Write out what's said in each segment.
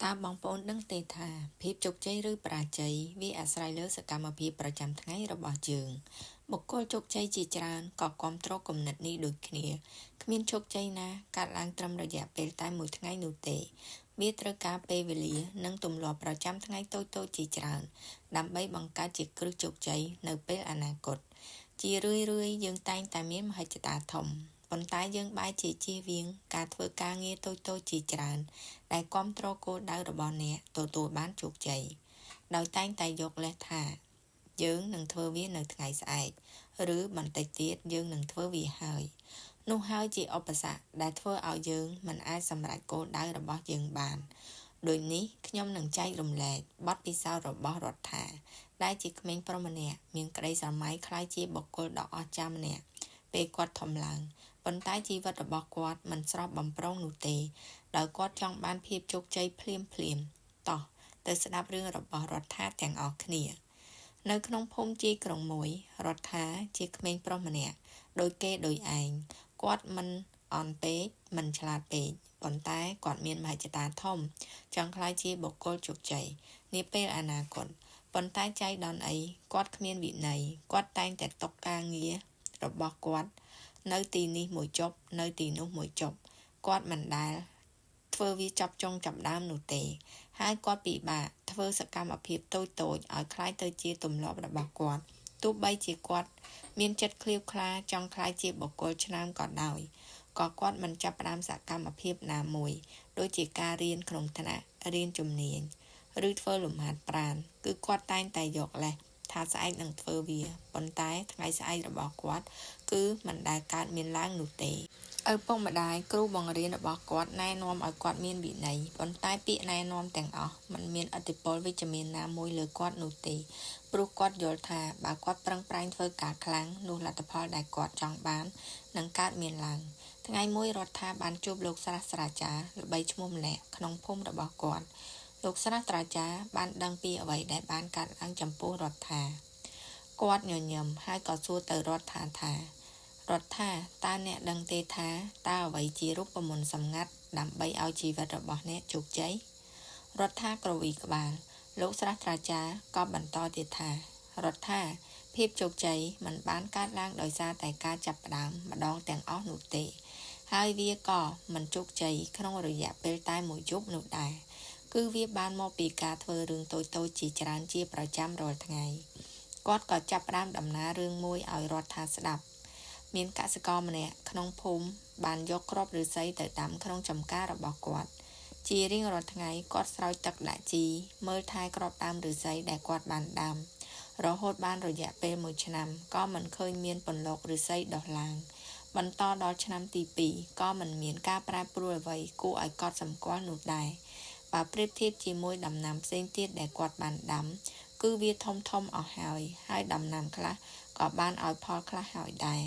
តាមបងប្អូនដឹងទេថាភាពជោគជ័យឬបរាជ័យវាអាស្រ័យលើសកម្មភាពប្រចាំថ្ងៃរបស់យើងបុគ្គលជោគជ័យជាច្រើនក៏គាំទ្រគំនិតនេះដូចគ្នាគ្មានជោគជ័យណាកើតឡើងត្រឹមរយៈពេលតែមួយថ្ងៃនោះទេវាត្រូវការពេលវេលានិងទម្លាប់ប្រចាំថ្ងៃតូចៗជាច្រើនដើម្បីបង្កើតជាគ្រឹះជោគជ័យនៅពេលអនាគតជារឿយៗយើងតែងតែមានមហិច្ឆតាធំប៉ុន្តែយើងបែរជាជៀសវាងការធ្វើការងារតូចៗជាច្រើនដែលគាំទ្រគោលដៅរបស់អ្នកទទួលបានជោគជ័យដោយតែងតែយកលេសថាយើងនឹងធ្វើវានៅថ្ងៃស្អែកឬបន្តិចទៀតយើងនឹងធ្វើវាហើយនោះហើយជាឧបសគ្គដែលធ្វើឲ្យយើងមិនអាចសម្រេចគោលដៅរបស់យើងបានដូចនេះខ្ញុំនឹងចែករំលែកបទពិសោធន៍របស់រដ្ឋាដែលជាក្មេងប្រុសម្នាក់មានក្តីស្រមៃក្លាយជាបុគ្គលដ៏អស្ចារ្យម្នាក់ពេលគាត់ធំឡើងប៉ុន្តែជីវិតរបស់គាត់មិនស្របបំប្រងនោះទេដោយគាត់ចង់បានភាពជោគជ័យភ្លាមតោះទៅស្ដាប់រឿងរបស់រដ្ឋាទាំងអស់គ្នានៅក្នុងភូមិជាយក្រុងមួយរដ្ឋាជាក្មេងប្រុសម្នាក់ដូចគេដូចឯងគាត់មិនអន់ពេកមិនឆ្លាតពេកប៉ុន្តែគាត់មានមហិច្ឆតាធំចង់ក្លាយជាបុគ្គលជោគជ័យនាពេលអនាគតប៉ុន្តែចៃដន្យអីគាត់គ្មានវិន័យគាត់តែងតែຕົកការងាររបស់គាត់នៅទីនេះមួយចុបនៅទីនោះមួយចុបគាត់មិនដែលធ្វើវាចាប់ចុងចាប់ដើមនោះទេហើយគាត់ពិបាកធ្វើសកម្មភាពតូចៗឲ្យคล้ายទៅជាទម្លាប់របស់គាត់ទោះបីជាគាត់មានចិត្តឃ្លាវខ្លាចង់ក្លាយជាបុគ្គលឆ្នើមក៏ដោយក៏គាត់មិនចាប់ផ្ដើមសកម្មភាពណាមួយដូចជាការរៀនក្នុងថ្នាក់រៀនជំនាញឬធ្វើលំហាត់ប្រាណគឺគាត់តែងតែយកលេសថាស្អែកនឹងធ្វើវាប៉ុន្តែថ្ងៃស្អែករបស់គាត់គឺមិនដែលកើតមានឡើងនោះទេឪពុកម្ដាយគ្រូបង្រៀនរបស់គាត់ណែនាំឲ្យគាត់មានវិន័យប៉ុន្តែពាក្យណែនាំទាំងអស់មិនមានឥទ្ធិពលវិជ្ជមានណាមួយលើគាត់នោះទេព្រោះគាត់យល់ថាបើគាត់ប្រឹងប្រែងធ្វើការខ្លាំងនោះលទ្ធផលដែលគាត់ចង់បាននឹងកើតមានឡើងថ្ងៃមួយរដ្ឋាបានជួបលោកសាស្ត្រាចារ្យល្បីឈ្មោះម្នាក់ក្នុងភូមិរបស់គាត់លោកសាស្ត្រាចារ្យបានដឹងពីអ្វីដែលបានកើតឡើងចំពោះរដ្ឋាគាត់ញញឹមហើយក៏សួរទៅរដ្ឋាថារដ្ឋាតើអ្នកដឹងទេថាតើអ្វីជារូបមន្តសម្ងាត់ដើម្បីឲ្យជីវិតរបស់អ្នកជោគជ័យរដ្ឋាក្រវីក្បាលលោកសាស្ត្រាចារ្យក៏បន្តទៀតថារដ្ឋាភាពជោគជ័យមិនបានកើតឡើងដោយសារតែការចាប់ផ្ដើមម្ដងទាំងអស់នោះទេហើយវាក៏មិនជោគជ័យក្នុងរយៈពេលតែមួយយប់នោះដែរគឺវាបានមកពីការធ្វើរឿងតូចៗជាច្រើនជាប្រចាំរាល់ថ្ងៃគាត់ក៏ចាប់ផ្ដើមដំណើររឿងមួយឲ្យរដ្ឋាស្ដាប់មានកសិករម្នាក់ក្នុងភូមិបានយកគ្រាប់ឫស្សីទៅដាំក្នុងចម្ការរបស់គាត់ជារៀងរាល់ថ្ងៃគាត់ស្រោចទឹកដាក់ជីមើលថែគ្រាប់ដើមឫស្សីដែលគាត់បានដាំរហូតបានរយៈពេល1ឆ្នាំក៏មិនឃើញមានពន្លកឫស្សីដុះឡើងបន្តដល់ឆ្នាំទី2ក៏មិនមានការប្រែប្រួលអ្វីគួរឲ្យកត់សម្គាល់នោះដែរបើប្រៀបធៀបជាមួយដំណាំផ្សេងទៀតដែលគាត់បានដាំគឺវាធំអស់ហើយដំណាំខ្លះក៏បានឲ្យផលខ្លះហើយដែរ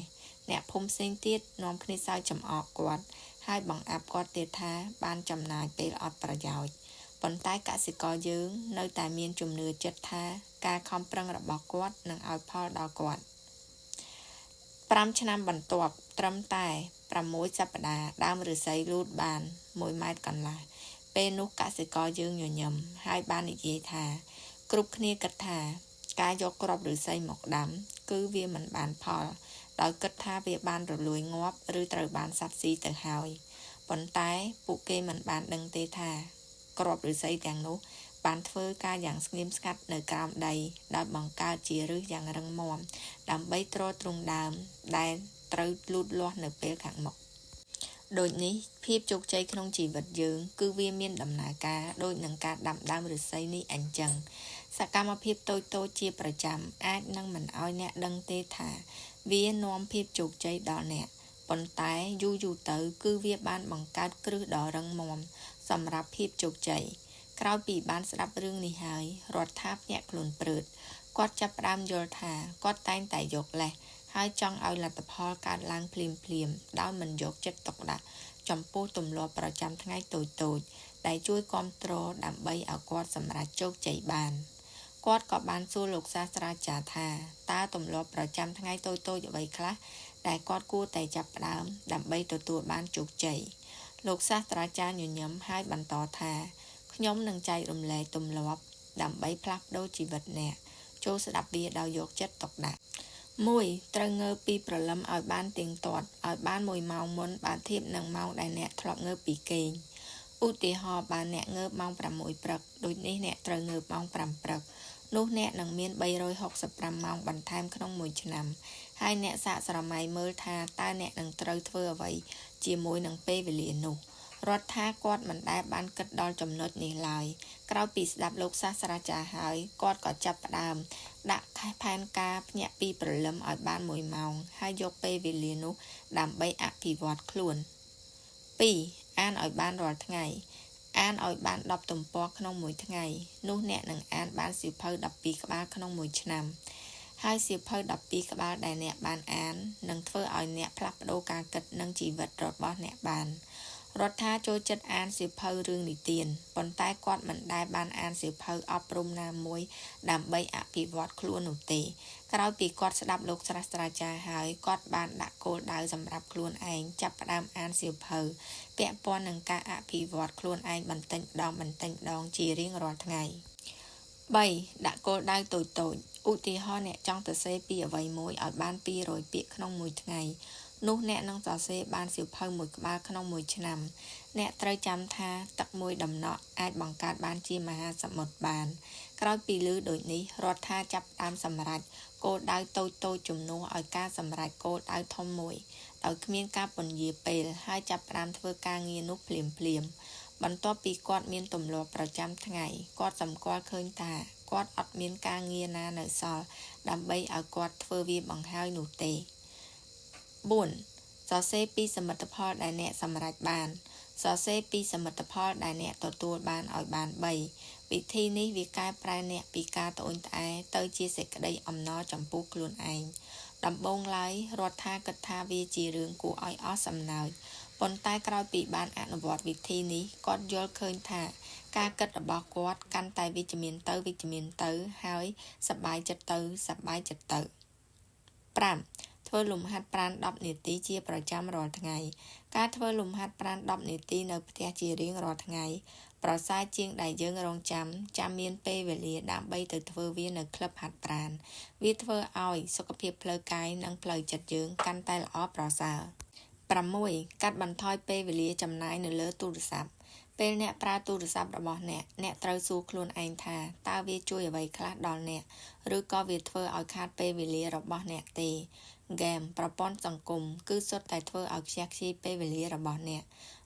អ្នកភូមិផ្សេងទៀតនាំគ្នាសើចចំអកគាត់ហើយបង្អាប់គាត់ទៀតថាបានចំណាយពេលអត់ប្រយោជន៍ប៉ុន្តែកសិករយើងនៅតែមានជំនឿចិត្តថាការខំប្រឹងរបស់គាត់នឹងឲ្យផលដល់គាត់5ឆ្នាំបន្ទាប់ត្រឹមតែ6សប្តាហ៍ដើមឫស្សីលូតបាន1ម៉ែត្រកន្លះពេលនោះកសិករយើងញញឹមហើយបាននិយាយថាគ្រប់គ្នាគិតថាការយកគ្រាប់ឫស្សីមកដាំគឺវាមិនបានផលដោយគិតថាវាបានរលួយងាប់ឬត្រូវបានសត្វស៊ីទៅហើយប៉ុន្តែពួកគេមិនបានដឹងទេថាគ្រាប់ឫស្សីទាំងនោះបានធ្វើការយ៉ាងស្ងៀមស្ងាត់នៅក្រោមដីដោយបង្កើតជាឫសយ៉ាងរឹងមាំដើម្បីទ្រទ្រង់ដើមដែលត្រូវលូតលាស់នៅពេលខាងមុខដូចនេះភាពជោគជ័យក្នុងជីវិតយើងគឺវាមានដំណើរការដូចនឹងការដាំដើមឫស្សីនេះអញ្ចឹងសកម្មភាពតូចៗជាប្រចាំអាចនឹងមិនឲ្យអ្នកដឹងទេថាវានាំភាពជោគជ័យដល់អ្នកប៉ុន្តែយូរទៅគឺវាបានបង្កើតគ្រឹះដ៏រឹងមាំសម្រាប់ភាពជោគជ័យក្រោយពីបានស្ដាប់រឿងនេះហើយរដ្ឋាភ្ញាក់ខ្លួនព្រឺតគាត់ចាប់ផ្ដើមយល់ថាគាត់តែងតែយកលេសហើយចង់ឲ្យលទ្ធផលកើតឡើងភ្លាមដោយមិនយកចិត្តទុកដាក់ចំពោះទម្លាប់ប្រចាំថ្ងៃតូចដែលជួយគាំទ្រដើម្បីឲ្យគាត់សម្រេចជោគជ័យបានគាត់ក៏បានសួរលោកសាស្ត្រាចារ្យថាតើទម្លាប់ប្រចាំថ្ងៃតូចអ្វីខ្លះដែលគាត់គួរតែចាប់ផ្ដើមដើម្បីទទួលបានជោគជ័យលោកសាស្ត្រាចារ្យញញឹមហើយបន្តថា ខ្ញុំនឹងចែករំលែកទម្លាប់ដើម្បីផ្លាស់ប្ដូរជីវិតអ្នកចូលស្ដាប់វាដោយយកចិត្តទុកដាក់ 1. ត្រូវងើបពីព្រលឹមឲ្យបានទៀងទាត់ឲ្យបាន1 ម៉ោងមុនបើធៀបនឹងម៉ោងដែលអ្នកធ្លាប់ងើបពីគេងឧទាហរណ៍បើអ្នកងើបម៉ោង 6 ព្រឹកដូចនេះអ្នកត្រូវងើបម៉ោង 5 ព្រឹកនោះអ្នកនឹងមាន365ម៉ោងបន្ថែមក្នុងមួយឆ្នាំហើយអ្នកសាកស្រមៃមើលថាតើអ្នកនឹងត្រូវធ្វើអ្វីជាមួយនឹងពេលវេលានោះរដ្ឋថាគាត់មិនដែលបានគិតដល់ចំណុចនេះឡើយក្រោយពីស្ដាប់លោកសាស្ត្រាចារ្យហើយគាត់ក៏ចាប់ផ្ដើមដាក់ផែនការភ្ញាក់ពីព្រលឹមឲ្យបាន1 ម៉ោងហើយយកពេលវេលានោះដើម្បីអភិវឌ្ឍខ្លួន 2. អានឲ្យបានរាល់ថ្ងៃអានឲ្យបាន10ទំព័រក្នុងមួយថ្ងៃនោះអ្នកនឹងអានបានសៀវភៅ12ក្បាលក្នុងមួយឆ្នាំហើយសៀវភៅ12ក្បាលដែលអ្នកបានអាននឹងធ្វើឲ្យអ្នកផ្លាស់ប្ដូរការគិតនិងជីវិតរបស់អ្នកបានរដ្ឋាចូលចិត្តអានសៀវភៅរឿងនិទានប៉ុន្តែគាត់មិនដែលបានអានសៀវភៅអប់រំណាមួយដើម្បីអភិវឌ្ឍខ្លួននោះទេក្រោយពីគាត់ស្ដាប់លោកសាស្ត្រាចារ្យហើយគាត់បានដាក់គោលដៅសម្រាប់ខ្លួនឯងចាប់ផ្ដើមអានសៀវភៅពាក់ព័ន្ធនឹងការអភិវឌ្ឍខ្លួនឯងបន្តិចម្ដងជារៀងរាល់ថ្ងៃ 3. ដាក់គោលដៅតូចៗឧទាហរណ៍អ្នកចង់សរសេរពីអ្វីមួយឲ្យបាន200ពាក្យក្នុងមួយថ្ងៃនោះអ្នកនឹងសរសេរបានសៀវភៅមួយក្បាលក្នុងមួយឆ្នាំអ្នកត្រូវចាំថាទឹកមួយដំណក់អាចបង្កើតបានជាមហាសមុទ្របានក្រោយពីឮដូចនេះរដ្ឋាចាប់ផ្ដើមសម្រេចគោលដៅតូចៗជំនួសឲ្យការសម្រេចគោលដៅធំមួយដោយគ្មានការពន្យាពេលហើយចាប់ផ្ដើមធ្វើការងារនោះភ្លាមបន្ទាប់ពីគាត់មានទម្លាប់ប្រចាំថ្ងៃគាត់សម្គាល់ឃើញថាគាត់អត់មានការងារណានៅសល់ដើម្បីឲ្យគាត់ធ្វើវាបង្ហើយនោះទេ 4. សរសេរពីសមិទ្ធផលដែលអ្នកសម្រេចបានសរសេរពីសមិទ្ធផលដែលអ្នកទទួលបានឲ្យបាន3វិធីនេះវាកែប្រែអ្នកពីការត្អូញត្អែទៅជាសេចក្តីអំណរចំពោះខ្លួនឯងដំបូងឡើយរដ្ឋាគិតថាវាជារឿងគួរឲ្យអស់សំណើចប៉ុន្តែក្រោយពីបានអនុវត្តវិធីនេះគាត់យល់ឃើញថាការគិតរបស់គាត់កាន់តែវិជ្ជមានទៅហើយសប្បាយចិត្តទៅ 5. ធ្វើលំហាត់ប្រាណ10នាទីជាប្រចាំរាល់ថ្ងៃការធ្វើលំហាត់ប្រាណ10នាទីនៅផ្ទះជារៀងរាល់ថ្ងៃប្រសើរជាងដែលយើងរងចាំមានពេលវេលាដើម្បីទៅធ្វើវានៅក្លឹបហាត់ប្រាណវាធ្វើឲ្យសុខភាពផ្លូវកាយនិងផ្លូវចិត្តយើងកាន់តែល្អប្រសើរ 6. កាត់បន្ថយពេលវេលាចំណាយនៅលើទូរស័ព្ទពេលអ្នកប្រើទូរស័ព្ទរបស់អ្នកត្រូវសួរខ្លួនឯងថាតើវាជួយអ្វីខ្លះដល់អ្នកឬក៏វាធ្វើឲ្យខាតពេលវេលារបស់អ្នកទេហ្គេមប្រព័ន្ធសង្គមគឺសុទ្ធតែធ្វើឲ្យខ្ជះខ្ជាយពេលវេលារបស់អ្នក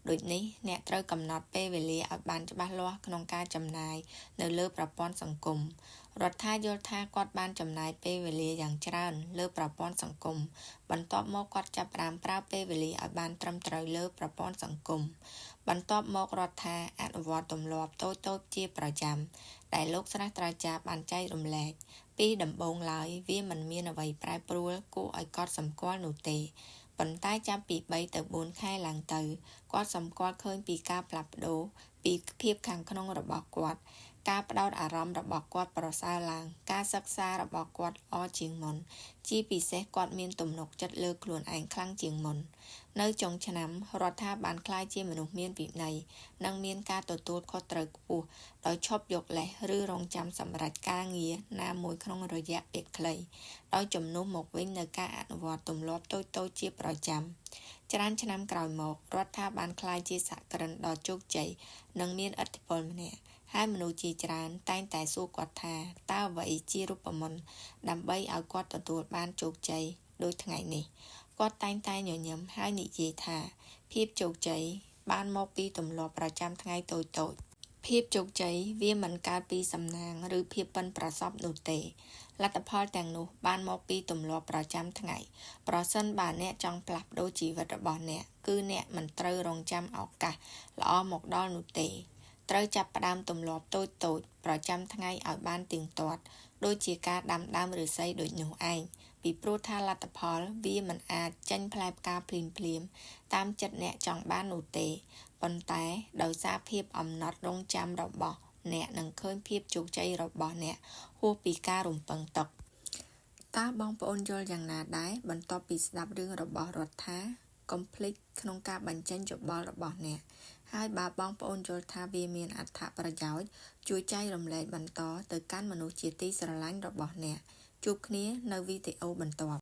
ដូចនេះអ្នកត្រូវកំណត់ពេលវេលាឲ្យបានច្បាស់លាស់ក្នុងការចំណាយនៅលើប្រព័ន្ធសង្គមរដ្ឋាយល់ថាគាត់បានចំណាយពេលវេលាយ៉ាងច្រើនលើប្រព័ន្ធសង្គមបន្ទាប់មកគាត់ចាប់ផ្ដើមប្រើពេលវេលាឲ្យបានត្រឹមត្រូវលើប្រព័ន្ធសង្គមបន្ទាប់មករដ្ឋាអនុវត្តទម្លាប់តូចៗជាប្រចាំដែលលោកសាស្ត្រាចារ្យបានចែករំលែកពីដំបូងឡើយវាមិនមានអ្វីប្រែប្រួលគួរឲ្យកត់សម្គាល់នោះទេប៉ុន្តែចាប់ពី3ទៅ4ខែឡើងទៅគាត់សម្គាល់ឃើញពីការផ្លាស់ប្ដូរពីភាពខាងក្នុងរបស់គាត់ការផ្ដោតអារម្មណ៍របស់គាត់ប្រសើរឡើងការសិក្សារបស់គាត់ល្អជាងមុនជាពិសេសគាត់មានទំនុកចិត្តលើខ្លួនឯងខ្លាំងជាងមុននៅចុងឆ្នាំរដ្ឋាភិបាលក្លាយជាមនុស្សមានវិន័យនិងមានការទទួលខុសត្រូវខ្ពស់ដោយឈប់យកលេសឬរងចាំសម្រេចការងារណាមួយក្នុងរយៈពេលខ្លីដោយជំនួសមកវិញនៅការអនុវត្តទម្លាប់តូចៗជាប្រចាំច្រើនឆ្នាំក្រោយមករដ្ឋាភិបាលក្លាយជាសហគ្រិនដ៏ជោគជ័យនិងមានឥទ្ធិពលម្នាក់ហើយមនុស្សជាច្រើនតែងតែសួរគាត់ថាតើអ្វីជារូបមន្តដើម្បីឲ្យគាត់ទទួលបានជោគជ័យដូចថ្ងៃនេះគាត់តែងតែញញឹមហើយនិយាយថាភាពជោគជ័យបានមកពីទម្លាប់ប្រចាំថ្ងៃតូចៗភាពជោគជ័យវាមិនកើតពីសំណាងឬភាពប៉ិនប្រសប់នោះទេលទ្ធផលទាំងនោះបានមកពីទម្លាប់ប្រចាំថ្ងៃប្រសិនបើអ្នកចង់ផ្លាស់ប្ដូរជីវិតរបស់អ្នកគឺអ្នកមិនត្រូវរងចាំឱកាសល្អមកដល់នោះទេត្រូវចាប់ផ្ដើមទម្លាប់តូចប្រចាំថ្ងៃឲ្យបានទៀងទាត់ដូចជាការដាំដើមឫស្សីដូចនោះឯងពីព្រោះថាលទ្ធផលវាមិនអាចចេញផ្លែផ្កាភ្លាមតាមចិត្តអ្នកចង់បាននោះទេប៉ុន្តែដោយសារភាពអំណត់រង់ចាំរបស់អ្នកនឹងឃើញភាពជោគជ័យរបស់អ្នកហួសពីការរំពឹងទុកតើបងប្អូនយល់យ៉ាងណាដែរបន្ទាប់ពីស្ដាប់រឿងរបស់រដ្ឋាកុំភ្លេចក្នុងការបញ្ចេញយោបល់របស់អ្នក ហើយបើបងប្អូនយល់ថាវាមានអត្ថប្រយោជន៍ជួយចែករំលែកបន្តទៅកាន់មនុស្សជាទីស្រឡាញ់របស់អ្នកជួបគ្នានៅវីដេអូបន្ទាប់